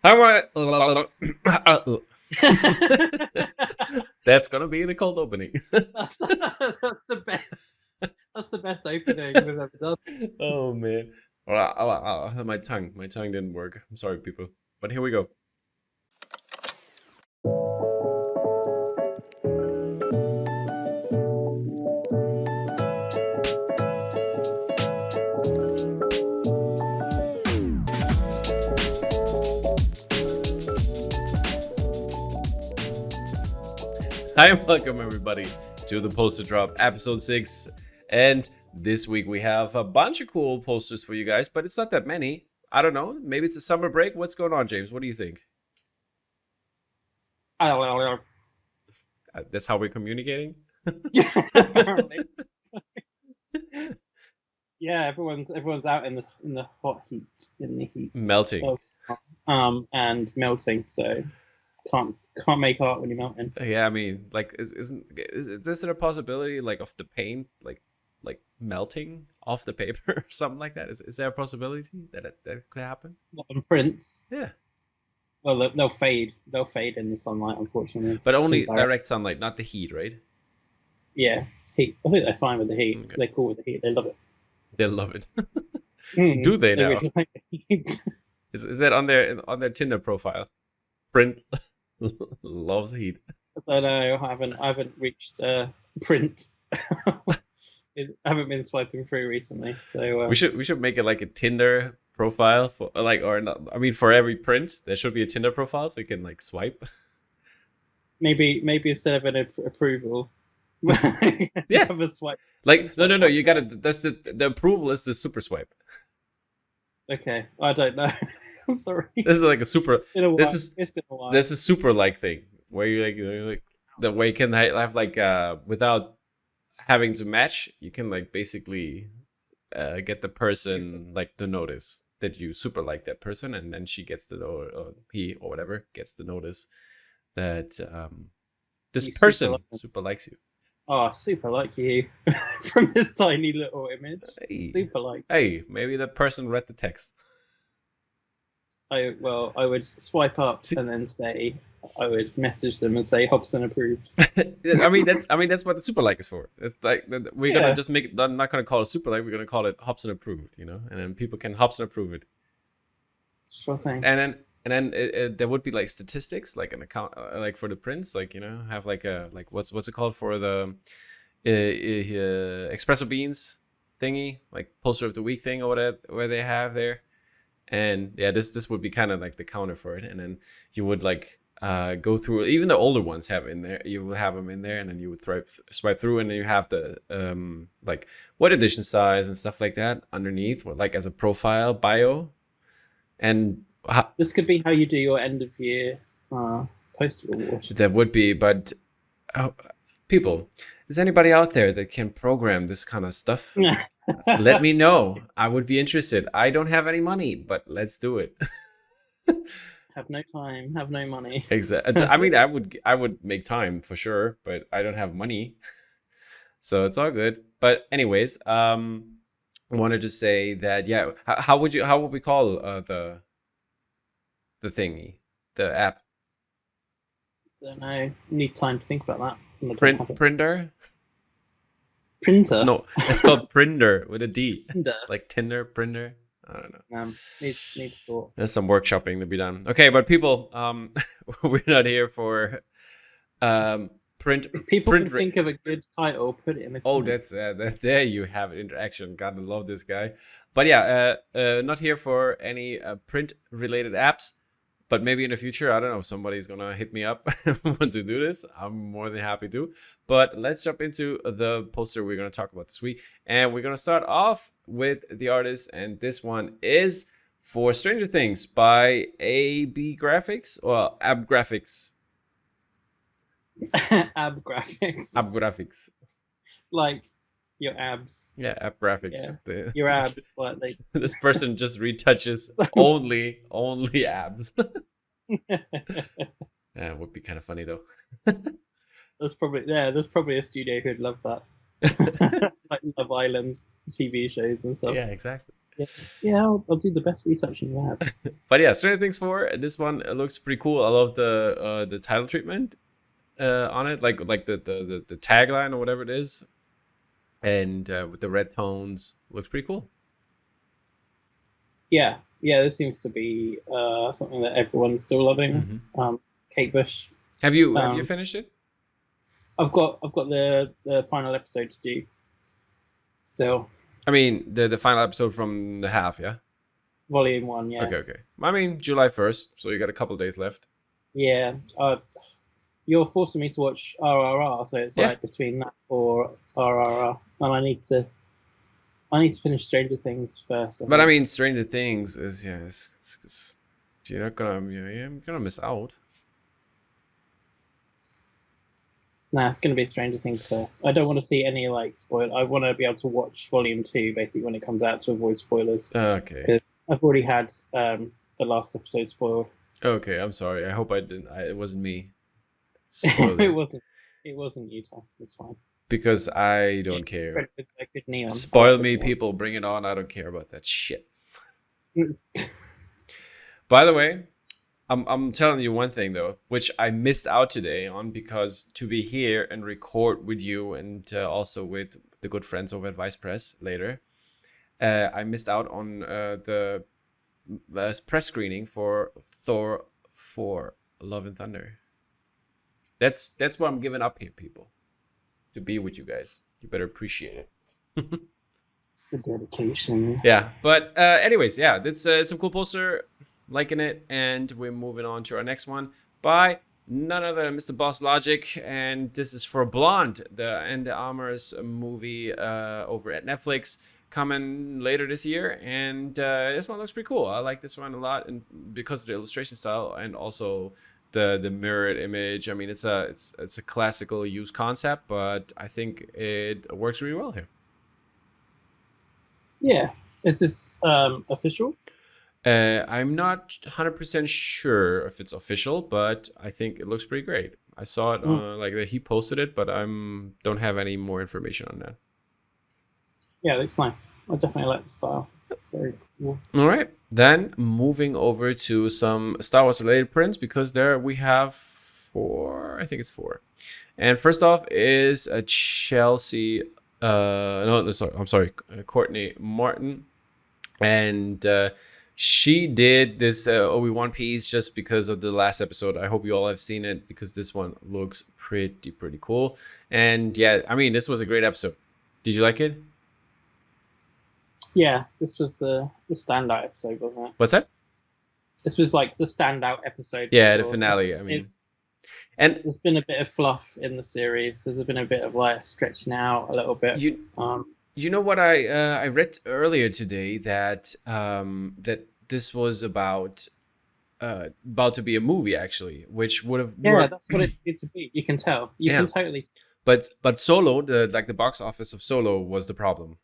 All right. That's gonna be the cold opening. That's the best. That's the best opening we've ever done. Oh man. My tongue didn't work. I'm sorry, people. But here we go. Hi and welcome everybody to the Poster Drop episode 6. And this week we have a bunch of cool posters for you guys, but it's not that many. I don't know. Maybe it's a summer break. What's going on, James? What do you think? That's how we're communicating? Yeah, everyone's out in the hot heat, melting, and melting. So can't make art when you're melting. Yeah, I mean, like, is there a possibility like of the paint like melting off the paper or something like that? Is there a possibility that could happen? On prints, yeah. Well, they'll fade in the sunlight, unfortunately. But only direct sunlight, not the heat, right? Yeah, heat. I think they're fine with the heat. Okay. They're cool with the heat. They love it. They love it. Do they now? Is that on their Tinder profile? Print loves heat. I don't know. I haven't reached print. I haven't been swiping through recently, so we should make it like a Tinder profile for for every print there should be a Tinder profile so you can like swipe. Maybe instead of an approval, yeah, have a swipe. Like no, you gotta. That's the approval is the super swipe. Okay, I don't know. Sorry. This is like a super. It's been a while. This is super like thing where you're like the way you can have like without having to match, you can like basically get the person like to notice that you super like that person, and then she gets to know, or he or whatever gets to notice that this you person super likes you. Oh, super like you from this tiny little image. Hey. Super like. Hey, maybe the person read the text. I would swipe up and then say I would message them and say Hobson approved. I mean that's what the super like is for. It's like we're gonna just make it. I'm not gonna call it super like. We're gonna call it Hobson approved. You know, and then people can Hobson approve it. Sure thing. And then there would be like statistics, like an account, like for the prints, like have like a what's it called for the espresso beans thingy, like poster of the week thing or whatever, where they have there. And yeah, this would be kind of like the counter for it, and then you would like go through. Even the older ones have in there. You will have them in there, and then you would swipe through, and then you have the like what edition size and stuff like that underneath, or like as a profile bio. And this could be how you do your end of year poster award. That would be, but people, is anybody out there that can program this kind of stuff? Let me know. I would be interested. I don't have any money, but let's do it. Have no time, have no money. Exactly. I mean, I would make time for sure, but I don't have money, so it's all good. But anyways, I wanted to say that how would we call the thingy, the app? I don't know. Need time to think about that. Printer. Printer? No, it's called Printer with a D. Printer. Like Tinder, Printer. I don't know. Need thought. There's some workshopping to be done. Okay, but people, we're not here for print. People can think of a good title, put it in the comments. That's there you have it. Interaction. God, I love this guy. But yeah, not here for any print related apps. But maybe in the future, I don't know, somebody's going to hit me up want to do this. I'm more than happy to. But let's jump into the poster we're going to talk about this week. And we're going to start off with the artist. And this one is for Stranger Things by AB Graphics or Ab Graphics. Ab Graphics. Ab Graphics. Like your abs. Yeah, Ab Graphics. Yeah. Your abs, like this person just retouches only abs. Yeah, it would be kind of funny though. There's probably a studio who'd love that. Like Love Island TV shows and stuff. Yeah, exactly. Yeah, I'll do the best research you have. But yeah, Stranger Things 4. This one looks pretty cool. I love the title treatment on it, like the tagline or whatever it is, and with the red tones, looks pretty cool. Yeah, this seems to be something that everyone's still loving. Kate Bush. Have you finished it? I've got the final episode to do still. I mean, the final episode from the half, yeah? Volume 1, yeah. Okay. I mean, July 1st, so you got a couple of days left. Yeah. You're forcing me to watch RRR, so it's like between that or RRR. And I need to finish Stranger Things first. But I mean, Stranger Things is, it's you're gonna miss out. Nah, it's going to be Stranger Things first. I don't want to see any spoil. I want to be able to watch Volume 2 basically when it comes out to avoid spoilers. Okay. I've already had the last episode spoiled. Okay, I'm sorry. I hope I didn't. It wasn't me. It wasn't you, Tom. It's fine. Because I don't care. Good neon. Spoil me, people. Bring it on. I don't care about that shit. By the way, I'm telling you one thing though, which I missed out today on, because to be here and record with you and also with the good friends over at Vice Press later, I missed out on the press screening for Thor 4: Love and Thunder. That's what I'm giving up here, people. To be with you guys, you better appreciate it. It's the dedication. Yeah, but anyways, yeah, that's some cool poster. Liking it, and we're moving on to our next one by none other than Mr. Boss Logic, and this is for Blonde, the And the Armor's movie over at Netflix, coming later this year, and this one looks pretty cool. I like this one a lot, and because of the illustration style and also the mirrored image. I mean, it's a classical used concept, but I think it works really well here. Yeah, is this official? I'm not 100% sure if it's official, but I think it looks pretty great. I saw it like he posted it, but I don't have any more information on that. Yeah, it looks nice. I definitely like the style. It's very cool. All right, then moving over to some Star Wars related prints, because there we have 4. I think it's 4. And first off is a Chelsea. Courtney Martin, and she did this Obi-Wan piece just because of the last episode. I hope you all have seen it, because this one looks pretty cool. And yeah, I mean, this was a great episode. Did you like it? Yeah, this was the standout episode, wasn't it? What's that? This was like the standout episode. Yeah, the finale. I mean, and there's been a bit of fluff in the series. There's been a bit of stretching out a little bit. You know what I read earlier today, that that this was about to be a movie, actually, which would have worked. That's what it needs to be. You can tell. You can totally. But Solo, the box office of Solo was the problem.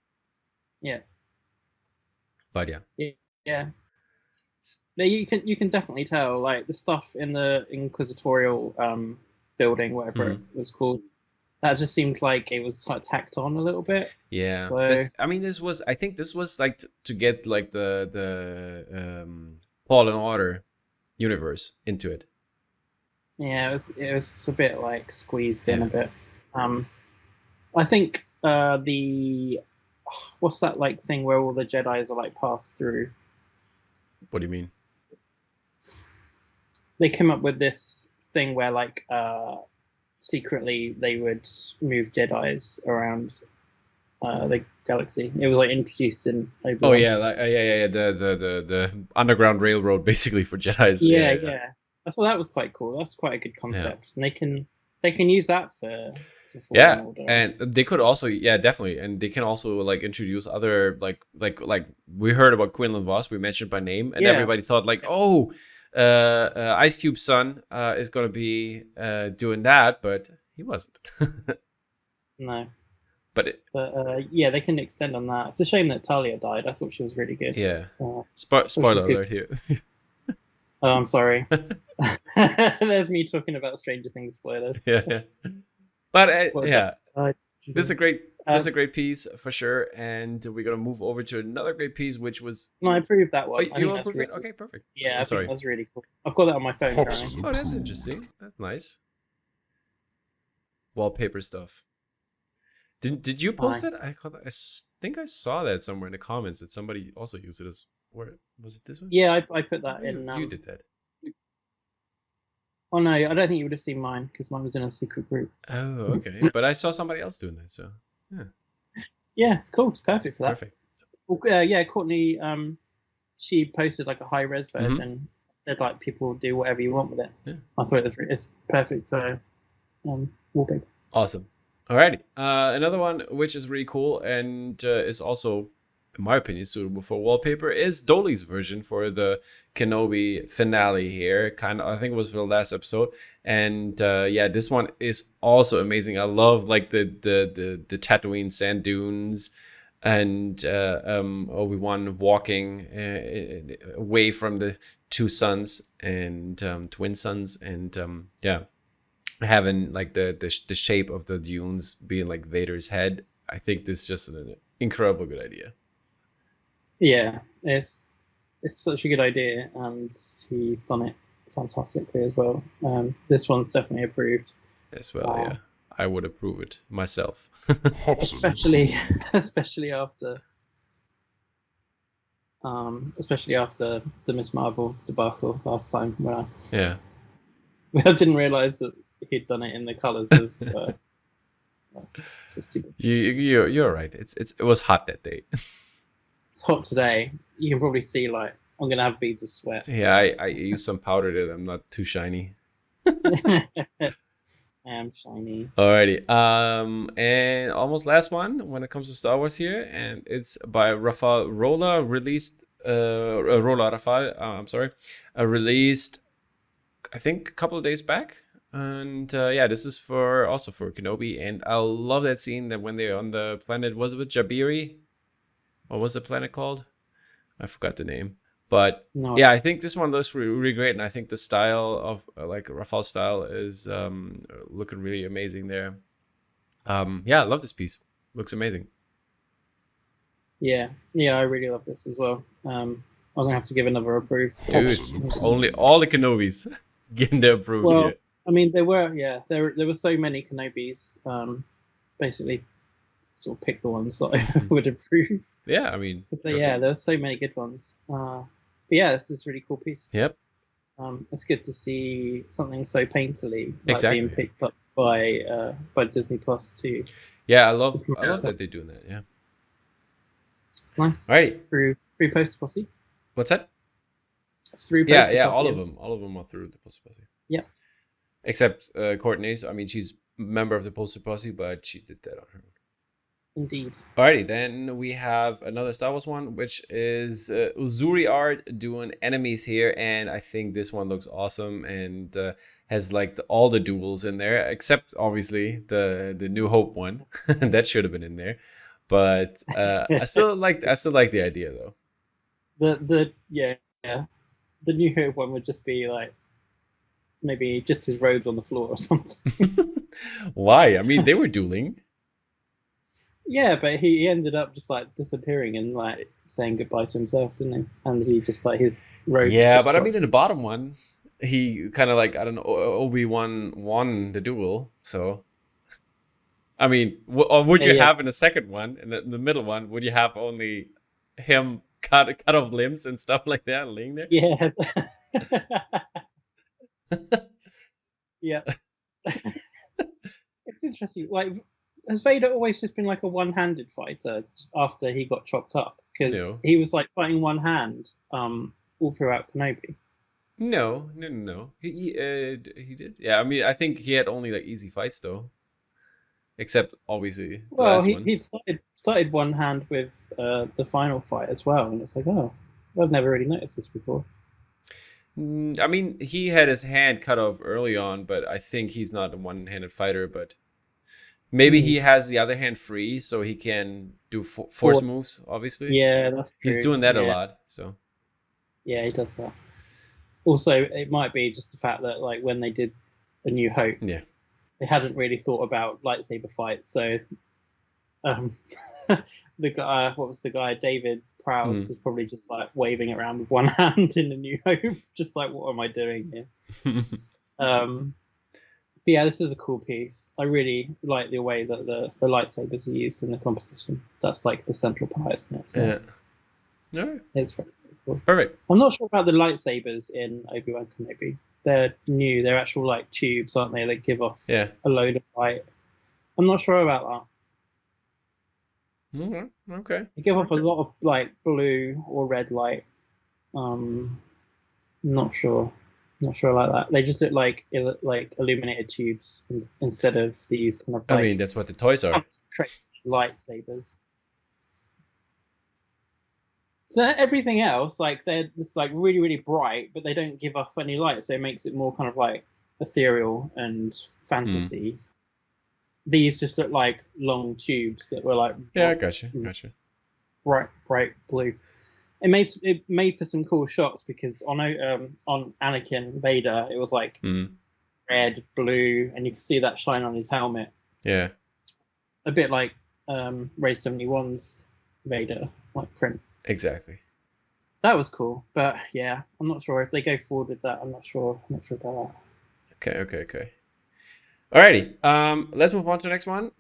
Yeah. But yeah. Yeah. You can definitely tell, the stuff in the Inquisitorial building, whatever it was called. That just seemed like it was quite tacked on a little bit. Yeah, so, I think this was to get the Paul and Order universe into it. Yeah, it was a bit squeezed in a bit. I think what's that thing where all the Jedis are passed through? What do you mean? They came up with this thing where secretly they would move Jedis around the galaxy. It was introduced in Obi-Wan. Oh yeah, the underground railroad basically for Jedis. Yeah. I thought that was quite cool. That's quite a good concept, and they can use that for and they could also definitely, and they can also introduce other like we heard about Quinlan Voss, we mentioned by name, and everybody thought Ice Cube's son is gonna be doing that, but he wasn't. No. But they can extend on that. It's a shame that Talia died. I thought she was really good. Yeah. Spoiler alert here. Oh, I'm sorry. There's me talking about Stranger Things spoilers. Yeah. But this is a great that's a great piece for sure. And we're gonna move over to another great piece, which was. No, I approved that one. Oh, you approved it? Okay, perfect. Yeah, I'm I think sorry. that's really cool. I've got that on my phone currently. Oh, that's interesting. That's nice. Wallpaper stuff. Did you post it? I think I saw that somewhere in the comments that somebody also used it as. Where was it? This one? Yeah, I put that in. You did that. Oh no, I don't think you would have seen mine because mine was in a secret group. Oh, okay. But I saw somebody else doing that, so yeah. Yeah, it's cool. It's perfect for that. Perfect. Well, yeah, Courtney, she posted like a high res version. They'd like people do whatever you want with it. Yeah. I thought it's perfect for wallpaper. Awesome. Alrighty. Another one which is really cool and is also, in my opinion, suitable for wallpaper is Doli's version for the Kenobi finale here. Kind of, I think it was for the last episode. And yeah, this one is also amazing. I love like the Tatooine sand dunes and Obi-Wan walking away from the two suns and twin suns and yeah. Having like the shape of the dunes being like Vader's head. I think this is just an incredible good idea. Yeah, it's such a good idea, and he's done it fantastically as well. This one's definitely approved as well. Yeah, I would approve it myself. especially after the Miss Marvel debacle last time when I didn't realize that he'd done it in the colors of so stupid. You're right. It was hot that day. It's hot today. You can probably see like I'm gonna have beads of sweat. Yeah, I used some powder that I'm not too shiny. I am shiny. Alrighty. And almost last one when it comes to Star Wars here, and it's by Rafael released Rafael. I'm sorry, released I think a couple of days back. And yeah, this is also for Kenobi, and I love that scene that when they're on the planet, was it with Jabiri? What was the planet called? I forgot the name. But yeah, I think this one looks really great, and I think the style of like Rafael's style is looking really amazing there. Yeah, I love this piece. Looks amazing. Yeah, I really love this as well. I'm gonna have to give another approved. Dude, only all the Kenobis getting their approved here. I mean, there were so many Kenobis. Basically, sort of pick the ones that I would approve. Yeah, I mean, so, yeah, there's so many good ones. But yeah, this is a really cool piece. Yep. It's good to see something so painterly being picked up by Disney Plus too. Yeah, I love that they're doing that. Yeah, it's nice. All right, through Poster Posse. What's that? It's through Poster Posse. All of them are through the Poster Posse. Yeah. Except Courtney. So, I mean, she's a member of the Poster Posse, but she did that on her own. Indeed. Alrighty, then we have another Star Wars one, which is Uzuri Art doing enemies here, and I think this one looks awesome and has like all the duels in there, except obviously the New Hope one that should have been in there, but I still like the idea though. The New Hope one would just be like maybe just his robes on the floor or something. Why? I mean, they were dueling. Yeah, but he ended up just like disappearing and like saying goodbye to himself, didn't he? And he just like his robe. Yeah, but I mean, in the bottom one, he kind of like, I don't know, Obi-Wan won the duel. So, I mean, or would you have in the second one, in the middle one, would you have only him cut off limbs and stuff like that laying there? Yeah. Yeah. It's interesting. Like, has Vader always just been like a one-handed fighter after he got chopped up? Because he was like fighting one hand all throughout Kenobi. No. He did. Yeah, I mean, I think he had only like easy fights though. Except obviously the last one. He started one hand with the final fight as well, and it's like, oh, I've never really noticed this before. I mean, he had his hand cut off early on, but I think he's not a one-handed fighter, but maybe he has the other hand free, so he can do force moves, obviously. Yeah, that's true. He's doing that a lot, so. Yeah, he does that. Also, it might be just the fact that, like, when they did A New Hope, they hadn't really thought about lightsaber fights, so um, the guy, what was the guy, David Prowse, was probably just like waving it around with one hand in A New Hope, just like, what am I doing here? But yeah, this is a cool piece. I really like the way that the lightsabers are used in the composition. That's like the central part, isn't it? So Yeah. All right. it's very cool. Perfect. I'm not sure about the lightsabers in Obi-Wan Kenobi. They're new. They're actual like tubes, aren't they? They give off a load of light. I'm not sure about that. Okay. They give off a lot of like blue or red light. Not sure. Not sure like that. They just look like illuminated tubes instead of these kind of. I mean, that's what the toys are. Lightsabers. So everything else, like they're just like really, really bright, but they don't give off any light, so it makes it more kind of like ethereal and fantasy. These just look like long tubes that were like gotcha. bright blue. It made for some cool shots because on Anakin Vader it was like red, blue, and you can see that shine on his helmet. Yeah, a bit like Ray 71's Vader, like print. Exactly. That was cool, but yeah, I'm not sure if they go forward with that. I'm not sure about that. Okay. Alrighty, let's move on to the next one.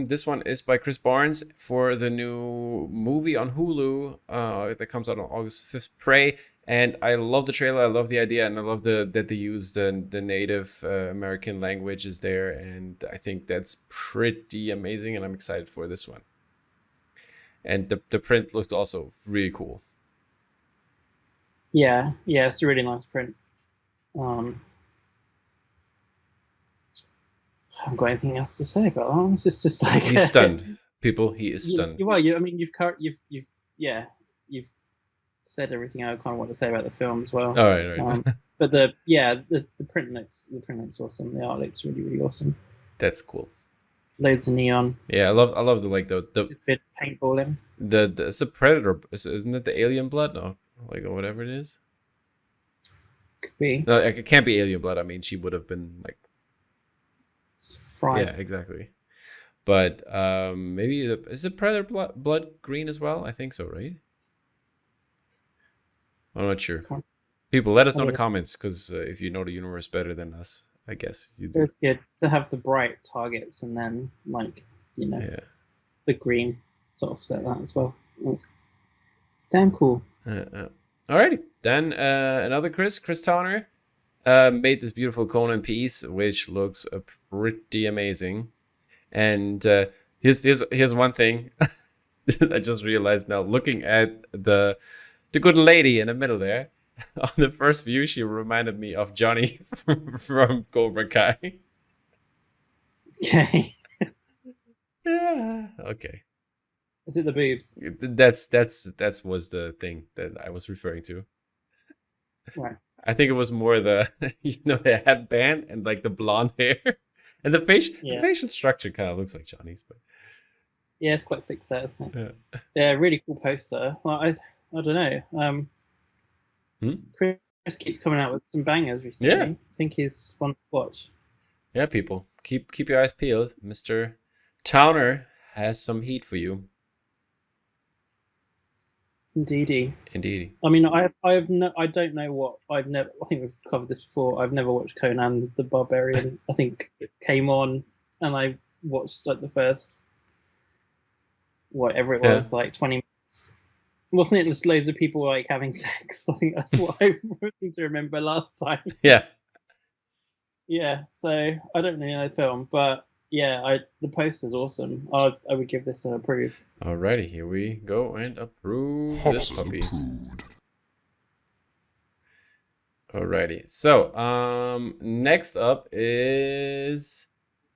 This one is by Chris Barnes for the new movie on Hulu that comes out on August 5th, Prey. And I love the trailer, I love the idea, and I love that they use the Native American languages there. And I think that's pretty amazing, and I'm excited for this one. And the print looked also really cool. Yeah, it's a really nice print. I haven't got anything else to say about that one. It's just like he's stunned. People, he is stunned. You've said everything I kind of want to say about the film as well. All right. But the print looks awesome. The art looks really, really awesome. That's cool. Loads of neon. Yeah, I love the bit paintballing. It's a predator, isn't it? The alien blood, or whatever it is. Could be. No, it can't be alien blood. I mean, she would have been like. Fried. Yeah, exactly. But maybe is the predator blood green as well? I think so, right? I'm not sure. People, let us know in the comments, because if you know the universe better than us, I guess you do. It's good to have the bright targets and then the green to offset that as well. It's damn cool. Alrighty, then another Chris Towner made this beautiful Conan piece, which looks pretty amazing. And here's one thing I just realized now, looking at the good lady in the middle there. On the first view, she reminded me of Johnny from Cobra Kai. Okay. Yeah. Okay. Is it the boobs? That was the thing that I was referring to. Right. I think it was more the the headband and like the blonde hair, and the facial structure kind of looks like Johnny's, but yeah, it's quite fixed there, isn't it? Yeah, really cool poster. Well, I don't know. Chris keeps coming out with some bangers recently. Yeah. I think he's one to watch. Yeah, people, keep your eyes peeled. Mr. Towner has some heat for you. Indeedy. I mean, I don't know what I think we've covered this before. I've never watched Conan the Barbarian. I think it came on and I watched like the first whatever it was, like 20 minutes. Wasn't it just loads of people like having sex? I think that's what I seem to remember last time. Yeah. Yeah, so I don't really know the film, but yeah, the poster's awesome. I would give this an approve. Alrighty, here we go and approve this puppy. Approved. Alrighty, so next up is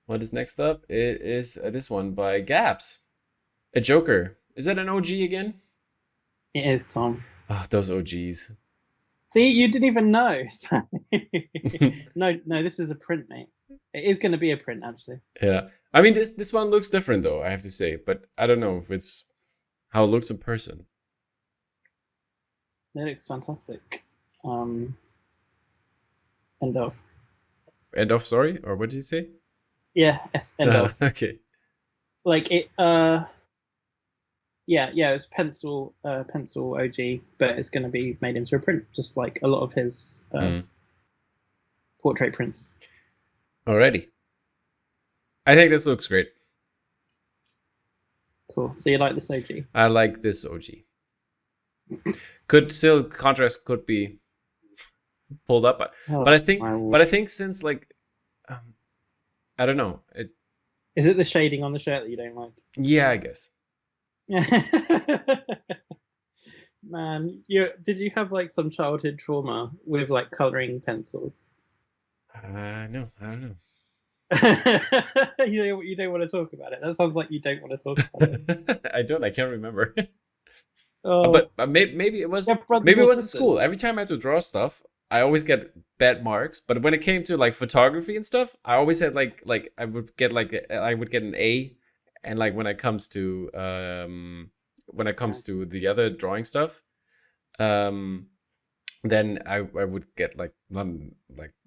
what is next up? It is this one by Gaps, a Joker. Is that an OG again? It is, Tom. Oh, those OGs. See, you didn't even know. No, this is a print, mate. It is going to be a print, actually. Yeah, I mean this one looks different though, I have to say, but I don't know if it's how it looks in person. It looks fantastic. End of. Sorry, or what did you say? Yeah, end of. Okay. like it. Yeah, it's pencil OG, but it's going to be made into a print, just like a lot of his portrait prints. Alrighty. I think this looks great. Cool. So you like this OG? I like this OG. Could still contrast could be pulled up, but I think since like I don't know, is it the shading on the shirt that you don't like? Yeah, I guess. Man, did you have like some childhood trauma with like coloring pencils? No, I don't know. You don't want to talk about it. That sounds like you don't want to talk about it. I can't remember. Oh, but maybe it was in school. Every time I had to draw stuff, I always get bad marks. But when it came to like photography and stuff, I always had like I would get an A, and like when it comes to the other drawing stuff, then I would get like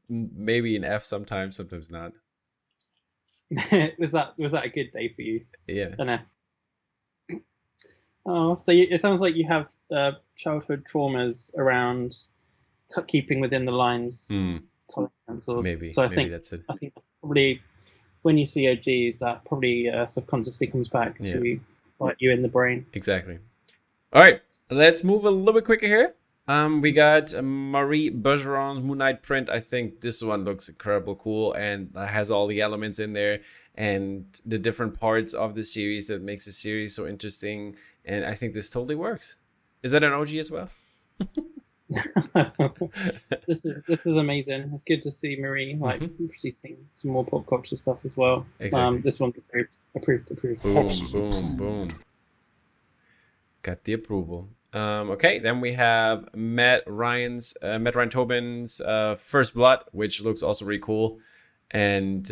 maybe an F sometimes not. was that a good day for you? Yeah. An F. Oh, so it sounds like you have childhood traumas around keeping within the lines, coloring pencils. Maybe. So I think that's it. I think that's probably when you see OGs, that probably subconsciously comes back to bite you in the brain. Exactly. All right, let's move a little bit quicker here. We got Mariebergeron Moon Knight print. I think this one looks incredible cool and has all the elements in there and the different parts of the series that makes the series so interesting. And I think this totally works. Is that an OG as well? This is amazing. It's good to see Marie producing some more pop culture stuff as well. Exactly. This one approved. Boom. Got the approval. Okay, then we have Matt Ryan Tobin's First Blood, which looks also really cool. And is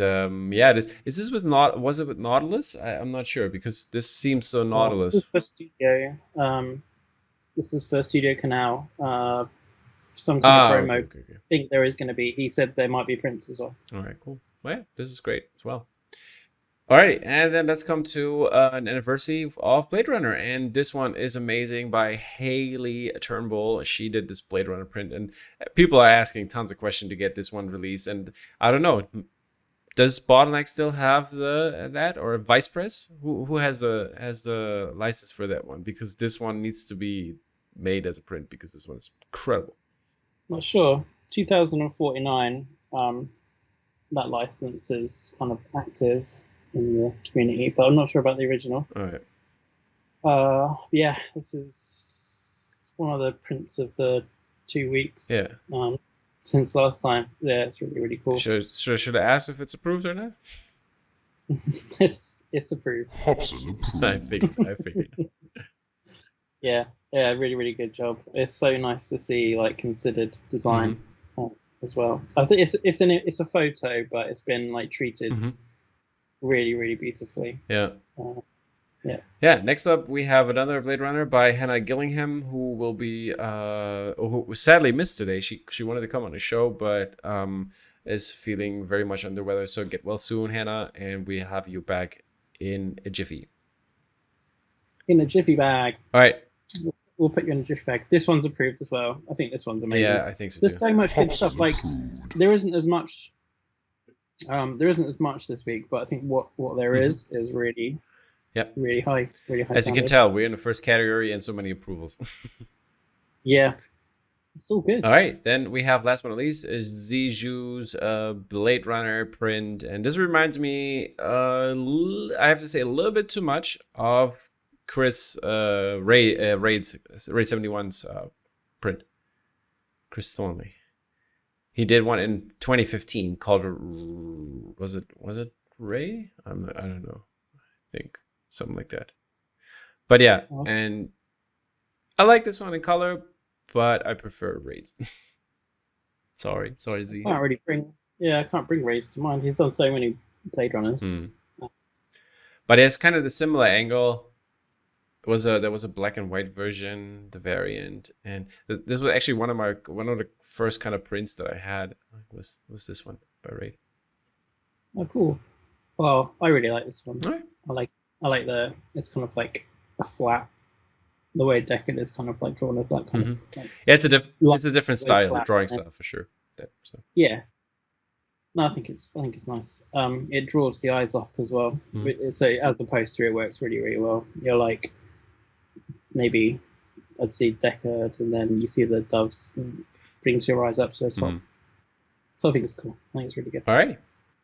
this with was it with Nautilus? I'm not sure because this seems so Nautilus. This is for Studio. This is for Studio Canal. Some kind of promo. Okay. I think there is going to be. He said there might be prints as well. All right, cool. Well, yeah, this is great as well. Alrighty, and then let's come to an anniversary of Blade Runner, and this one is amazing by Haley Turnbull. She did this Blade Runner print, and people are asking tons of questions to get this one released, and I don't know, does Bottleneck still have that or Vice Press? Who has the license for that one? Because this one needs to be made as a print because this one is incredible. Not sure. 2049. That license is kind of active in the community, but I'm not sure about the original. All right. Yeah, this is one of the prints of the 2 weeks. Yeah. Since last time. Yeah, it's really, really cool. Should I ask if it's approved or not? It's approved. Hobson approved. I figured. Yeah, really, really good job. It's so nice to see like considered design as well. I think it's a photo, but it's been like treated really, really beautifully. Yeah. Yeah. Next up, we have another Blade Runner by Hannah Gillingham, who will be who sadly missed today. She wanted to come on the show, but is feeling very much under weather. So get well soon, Hannah, and we have you back in a jiffy. In a jiffy bag. All right. We'll put you in a jiffy bag. This one's approved as well. I think this one's amazing. Yeah, I think so too. There's so much good stuff. Like there isn't as much. There isn't as much this week, but I think what there is really. Yep. Really high. As you can tell, we're in the first category and so many approvals. Yeah. It's all good. All right. Then we have, last but not least, is Ziju's Blade Runner print. And this reminds me, I have to say, a little bit too much of Chris Raid 71's print. Chris Thornley. He did one in 2015 called, was it Ray? I don't know. I think. Something like that. But yeah, and I like this one in color, but I prefer Raids. sorry, Z. I can't bring Raids to mind. He's done so many Blade Runners. But it's kind of the similar angle. There was a black and white version, the variant, and this was actually one of the first kind of prints that I had. Was this one by Raid. Oh, cool. Well, I really like this one. All right. I like. I like it's kind of like a flat. The way Deckard is kind of like drawn as that kind of like, yeah, it's a different style, flat, drawing style for sure. So. Yeah. No, I think it's nice. It draws the eyes up as well. So as a poster, it works really, really well. You're like, maybe I'd see Deckard, and then you see the doves, and brings your eyes up. So it's so I think it's cool. I think it's really good. All right.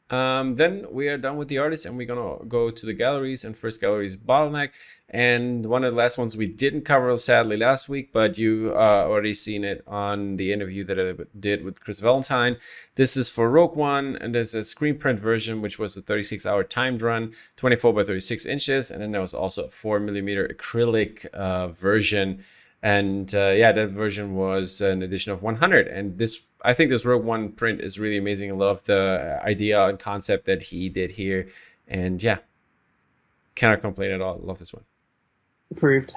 Then we are done with the artists, and we're gonna go to the galleries. And first gallery is Bottleneck, and one of the last ones we didn't cover sadly last week, but you already seen it on the interview that I did with Chris Valentine. This is for Rogue One, and there's a screen print version, which was a 36-hour timed run, 24 by 36 inches, and then there was also a 4mm acrylic version. And that version was an edition of 100. And I think this Rogue One print is really amazing. I love the idea and concept that he did here. And yeah, cannot complain at all. Love this one. Approved.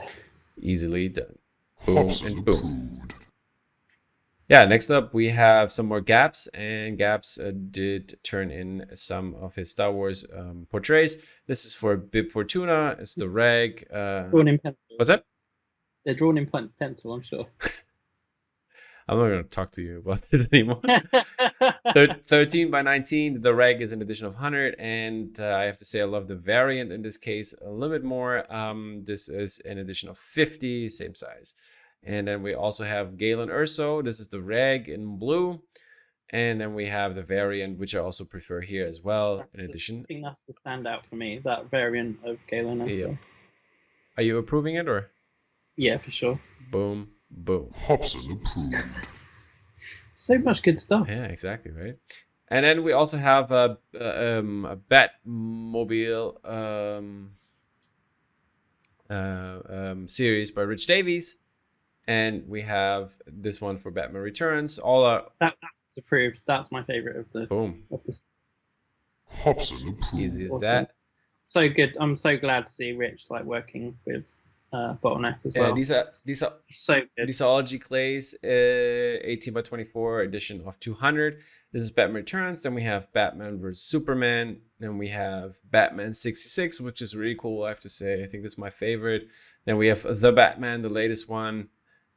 Easily done. Boom and boom. Yeah, next up we have some more Gaps. And Gaps did turn in some of his Star Wars portraits. This is for Bib Fortuna. It's the rag. What's that? They're drawn in pencil, I'm sure. I'm not going to talk to you about this anymore. 13 by 19. The reg is an edition of 100. And I have to say I love the variant in this case a little bit more. This is an edition of 50, same size. And then we also have Galen Urso. This is the reg in blue. And then we have the variant, which I also prefer here as well. In addition, I think that's the standout for me, that variant of Galen Urso. Yeah. Are you approving it or? Yeah, for sure. Boom, boom. Hobson approved. So much good stuff. Yeah, exactly, right? And then we also have a Batmobile series by Rich Davies. And we have this one for Batman Returns. That's approved. That's my favorite of the boom. Of this. Hobson approved. Easy as that. So good. I'm so glad to see Rich like working with Bottleneck as well. These are so good. These are all G Clays, 18 by 24 edition of 200. This is Batman Returns. Then we have Batman vs Superman. Then we have Batman 66, which is really cool, I have to say. I think this is my favorite. Then we have the Batman, the latest one,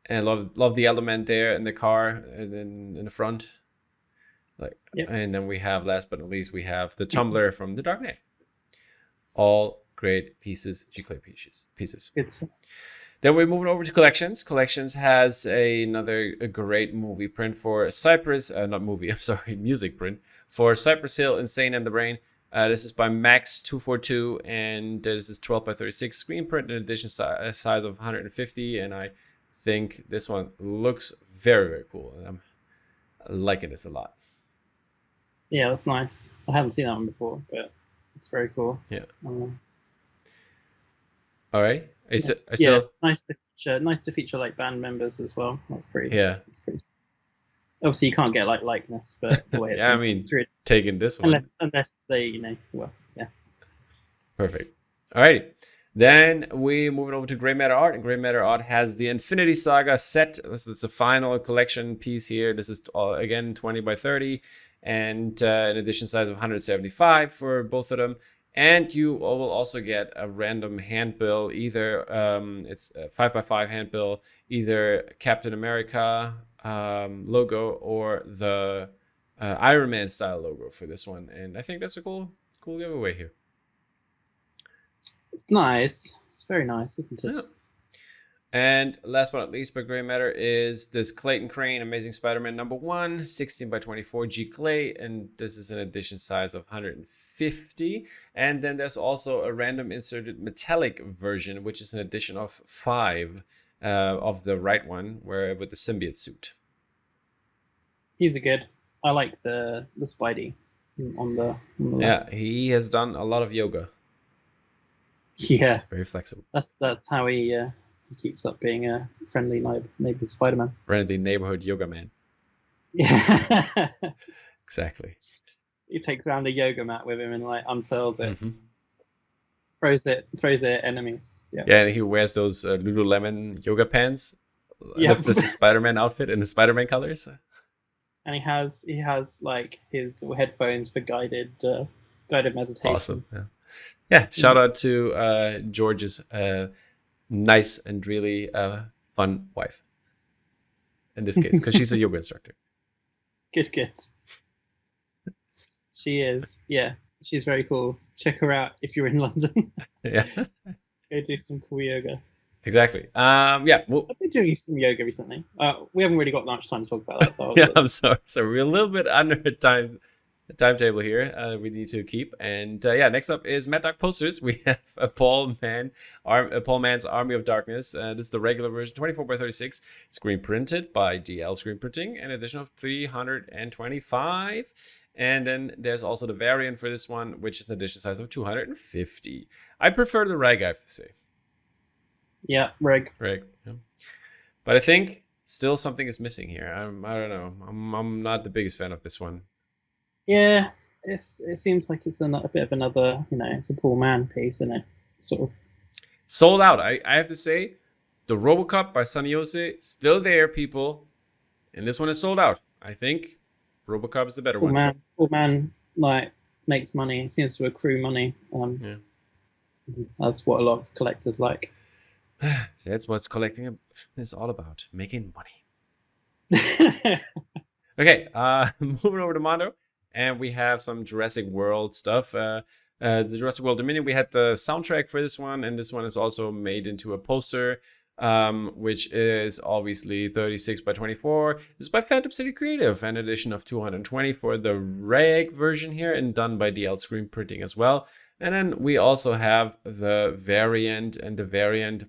and love the element there in the car and in the front. And then we have, last but not least, we have the Tumbler from The Dark Knight. All great pieces, G-Clay pieces. Then we're moving over to Collections. Collections has another great movie print for Cypress, music print for Cypress Hill, Insane and the Brain. This is by Max242, and this is 12 by 36 screen print, in edition size of 150. And I think this one looks very, very cool. I'm liking this a lot. Yeah, that's nice. I haven't seen that one before, but it's very cool. Yeah. All right. Nice to feature like band members as well. That's pretty. Yeah. It's pretty. Obviously, you can't get like likeness, but the way yeah, I mean, really, taking this one unless they, yeah. Perfect. All right. Then we moving over to Grey Matter Art, and Grey Matter Art has the Infinity Saga set. This is a final collection piece here. This is again 20 by 30, and an edition size of 175 for both of them. And you will also get a random handbill, either it's a 5x5 handbill, either Captain America logo or the Iron Man style logo for this one. And I think that's a cool giveaway here. Nice. It's very nice, isn't it? Yeah. And last but not least, by Grey Matter is this Clayton Crane Amazing Spider-Man #1, 16 by 24 G Clay, and this is an edition size of 150. And then there's also a random inserted metallic version, which is an edition of 5 of the right one, where with the symbiote suit. These are good. I like the Spidey on the yeah, he has done a lot of yoga. Yeah, it's very flexible. That's how he keeps up being a friendly neighborhood Spider-Man. Friendly neighborhood yoga man. Yeah. Exactly. He takes around a yoga mat with him and like unfurls it, throws it at enemies. Yeah. Yeah, and he wears those Lululemon yoga pants. Yeah. That's just a Spider-Man outfit in the Spider-Man colors. And he has like his headphones for guided meditation. Awesome. Yeah. Yeah, shout out to George's nice and really fun wife. In this case, because she's a yoga instructor. Good. She is. Yeah, she's very cool. Check her out if you're in London. Yeah. Go do some cool yoga. Exactly. Yeah. Well, I've been doing some yoga recently. We haven't really got much time to talk about that. So yeah, I'm sorry. So we're a little bit under timetable here. We need to keep. And yeah, next up is Mad Dog posters. We have a Paul Man's Army of Darkness. This is the regular version, 24x36, screen printed by DL Screen Printing, an edition of 325. And then there's also the variant for this one, which is an edition size of 250. I prefer the reg, I have to say. Yeah, reg. Yeah. But I think still something is missing here. I don't know. I'm not the biggest fan of this one. Yeah, it seems like it's a bit of another, it's a Paul Mann piece, isn't it? Sort of. Sold out. I have to say, the Robocop by Sonny Jose, still there, people. And this one is sold out. I think Robocop is the better one. Paul Mann, makes money. He seems to accrue money. Yeah. That's what a lot of collectors like. That's what collecting is all about. Making money. Okay, moving over to Mondo. And we have some Jurassic World stuff. The Jurassic World Dominion, we had the soundtrack for this one. And this one is also made into a poster, which is obviously 36x24. This is by Phantom City Creative, an edition of 220 for the reg version here, and done by DL Screen Printing as well. And then we also have the variant, and the variant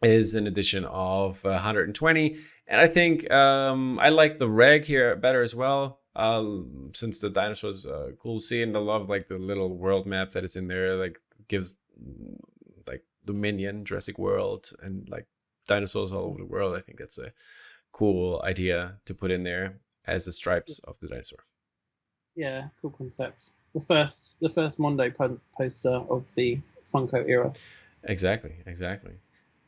is an edition of 120. And I think I like the reg here better as well. Since the dinosaurs cool to see, and I love the little world map that is in there, gives Dominion, Jurassic World, and dinosaurs all over the world. I think that's a cool idea to put in there as the stripes of the dinosaur. Yeah, cool concept. The first Mondo poster of the Funko era. Exactly.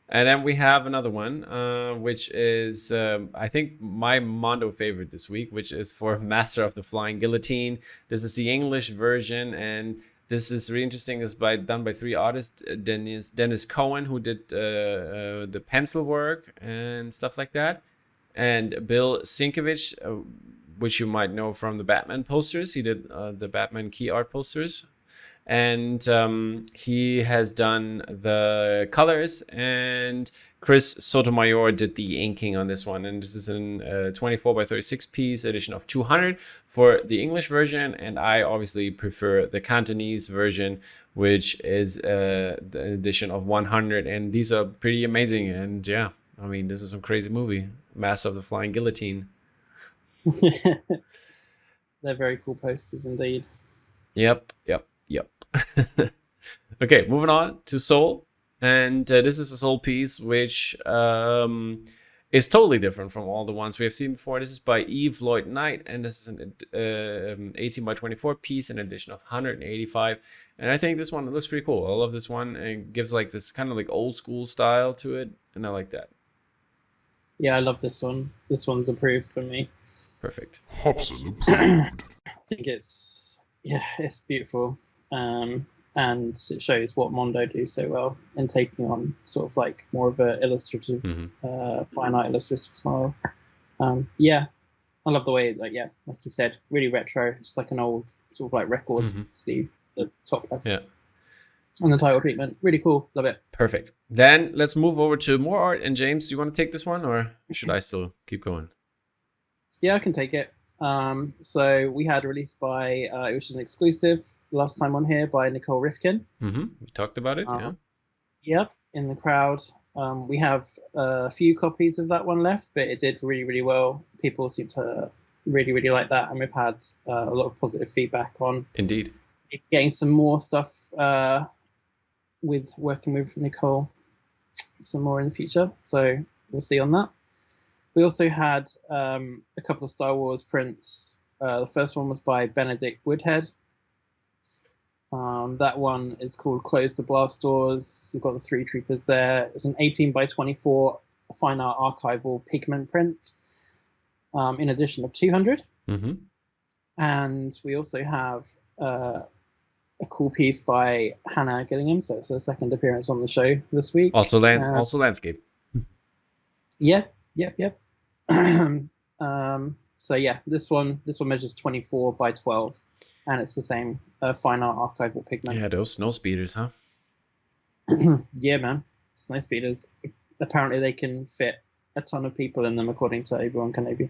And then we have another one, which is, I think, my Mondo favorite this week, which is for Master of the Flying Guillotine. This is the English version, and this is really interesting. It's done by 3 artists, Dennis Cohen, who did the pencil work and stuff like that, and Bill Sienkiewicz, which you might know from the Batman posters. He did the Batman key art posters. And he has done the colors, and Chris Sotomayor did the inking on this one. And this is an 24x36 piece edition of 200 for the English version, and I obviously prefer the Cantonese version, which is the edition of 100. And these are pretty amazing. And yeah, I mean, this is some crazy movie, Master of the Flying Guillotine. They're very cool posters indeed. Yep. Okay, moving on to Soul. And this is a Soul piece which is totally different from all the ones we have seen before. This is by Floyd Knight, and this is an 18x24 piece, an edition of 185. And I think this one looks pretty cool. I love this one, and it gives this kind of old school style to it, and I like that. Yeah, I love this one. This one's approved for me. Perfect. Hobson approved. I think it's beautiful. And it shows what Mondo do so well in taking on sort of more of a illustrative, fine art illustrative style. Yeah, I love the way, like you said, really retro, just like an old sort of record sleeve, the top left. Yeah. And the title treatment, really cool, love it. Perfect. Then let's move over to more art. And James, do you want to take this one, or should I still keep going? Yeah, I can take it. So we had released by, it was an exclusive last time on here by Nicole Rifkin. We talked about it, yeah. Yep, in the crowd. We have a few copies of that one left, but it did really, really well. People seem to really, really like that, and we've had a lot of positive feedback on Indeed getting some more stuff with working with Nicole, some more in the future. So we'll see on that. We also had a couple of Star Wars prints. The first one was by Benedict Woodhead. That one is called Close the Blast Doors. You've got the 3 troopers there. It's an 18x24 fine art archival pigment print in addition of 200. And we also have a a cool piece by Hannah Gillingham, so it's her second appearance on the show this week. Also landscape. Yep. So yeah, this one measures 24 by 12, and it's the same fine art archival pigment. Yeah, those snow speeders, huh? Yeah, man, snow speeders. Apparently, they can fit a ton of people in them, according to Obi-Wan Kenobi.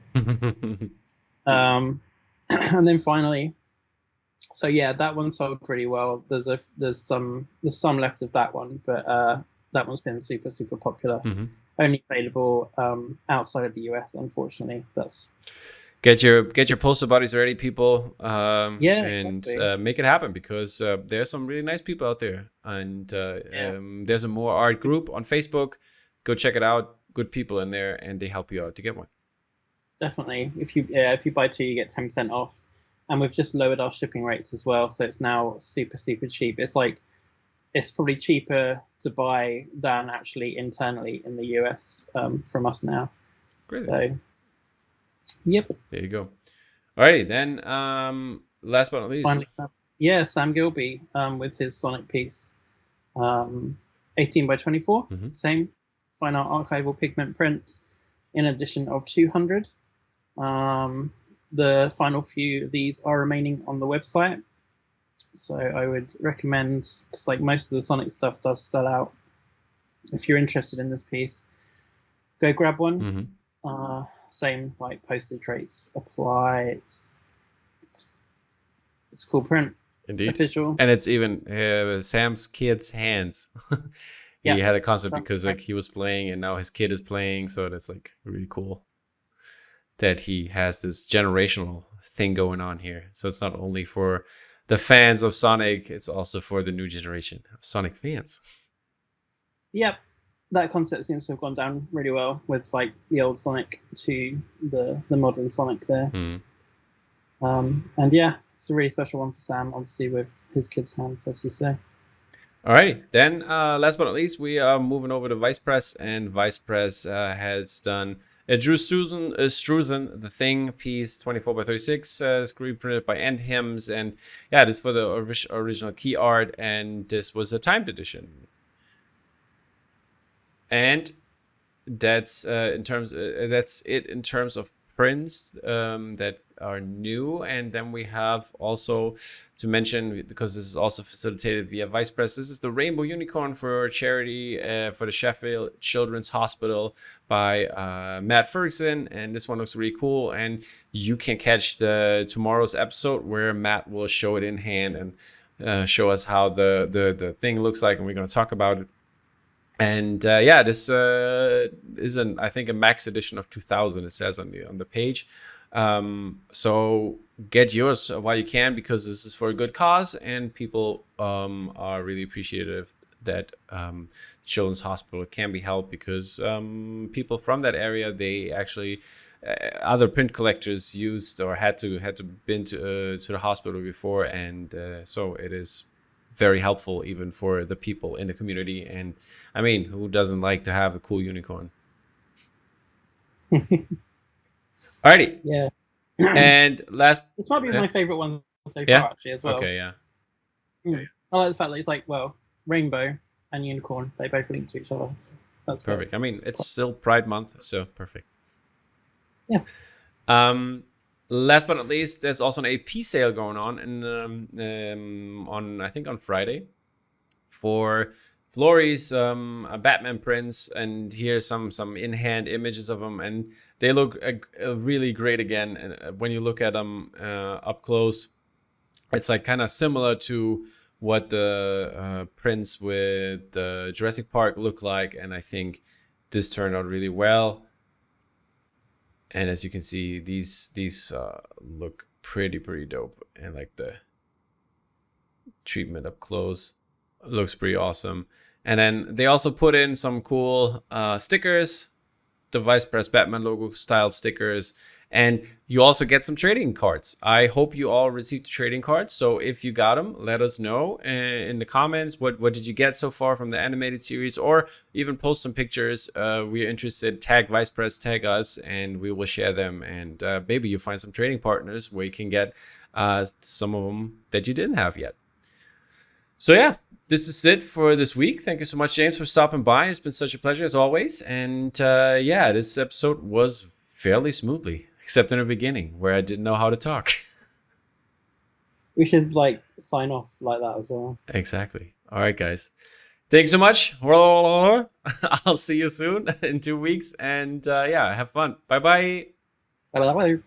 And then finally, so yeah, that one sold pretty well. There's some left of that one, but that one's been super popular. Only available outside of the US, unfortunately. That's get your poster bodies ready, people. And exactly. Make it happen, because there's some really nice people out there, and there's a More Art group on Facebook. Go check it out. Good people in there, and they help you out to get one. Definitely. If you buy 2, you get 10% off, and we've just lowered our shipping rates as well, so it's now super cheap. It's probably cheaper to buy than actually internally in the US from us now. Great. So, yep. There you go. Alrighty, then last but not least. Finally, Sam Gilby with his Sonic piece. 18 by 24, same fine art archival pigment print in addition of 200. The final few of these are remaining on the website. So I would recommend, because like most of the Sonic stuff does sell out. If you're interested in this piece, go grab one. Same like postage rates apply. It's a cool print. Indeed. Official. And it's even Sam's kid's hands. He had a concept because like he was playing and now his kid is playing, so that's like really cool that he has this generational thing going on here. So it's not only for the fans of Sonic, it's also for the new generation of Sonic fans. Yep, that concept seems to have gone down really well with like the old Sonic to the modern Sonic there. And yeah, it's a really special one for Sam, obviously with his kid's hands, as you say. Alrighty, then last but not least, we are moving over to Vice Press, and Vice Press has done Drew Struzan, The Thing piece, 24 by 36, screen printed by End Hymns, and yeah, this is for the original key art, and this was a timed edition. And that's in terms of prints that are new. And then we have also to mention, because this is also facilitated via Vice Press, this is the Rainbow Unicorn for charity for the Sheffield Children's Hospital by Matt Ferguson, and this one looks really cool. And you can catch tomorrow's episode where Matt will show it in hand and show us how the thing looks like, and we're going to talk about it. And this is I think a max edition of 2000. It says on the page. So get yours while you can, because this is for a good cause, and people are really appreciative that Children's Hospital can be helped, because people from that area, they actually other print collectors used or had to been to the hospital before, and so it is very helpful even for the people in the community. And I mean, who doesn't like to have a cool unicorn? Alrighty. Yeah. And this might be my favorite one so far, actually, as well. Okay, yeah. I like the fact that it's like, well, rainbow and unicorn, they both link to each other. So that's perfect. Great. I mean, it's still Pride Month, so perfect. Yeah. Last but not least, there's also an AP sale going on, and I think on Friday, for Flory's Batman prints, and here's some in-hand images of them, and they look really great again. And when you look at them up close, it's like kind of similar to what the prints with Jurassic Park look like, and I think this turned out really well. And as you can see, these look pretty dope, and like the treatment up close looks pretty awesome. And then they also put in some cool stickers, the Vice Press Batman logo style stickers, and you also get some trading cards. I hope you all received trading cards. So if you got them, let us know in the comments. What did you get so far from the animated series, or even post some pictures. We're interested. Tag Vice Press, tag us, and we will share them. And maybe you find some trading partners where you can get some of them that you didn't have yet. So yeah, this is it for this week. Thank you so much, James, for stopping by. It's been such a pleasure as always. And yeah, this episode was fairly smoothly, except in the beginning where I didn't know how to talk. We should like sign off like that as well. Exactly. All right, guys. Thanks so much. I'll see you soon in 2 weeks. And yeah, have fun. Bye-bye. Bye.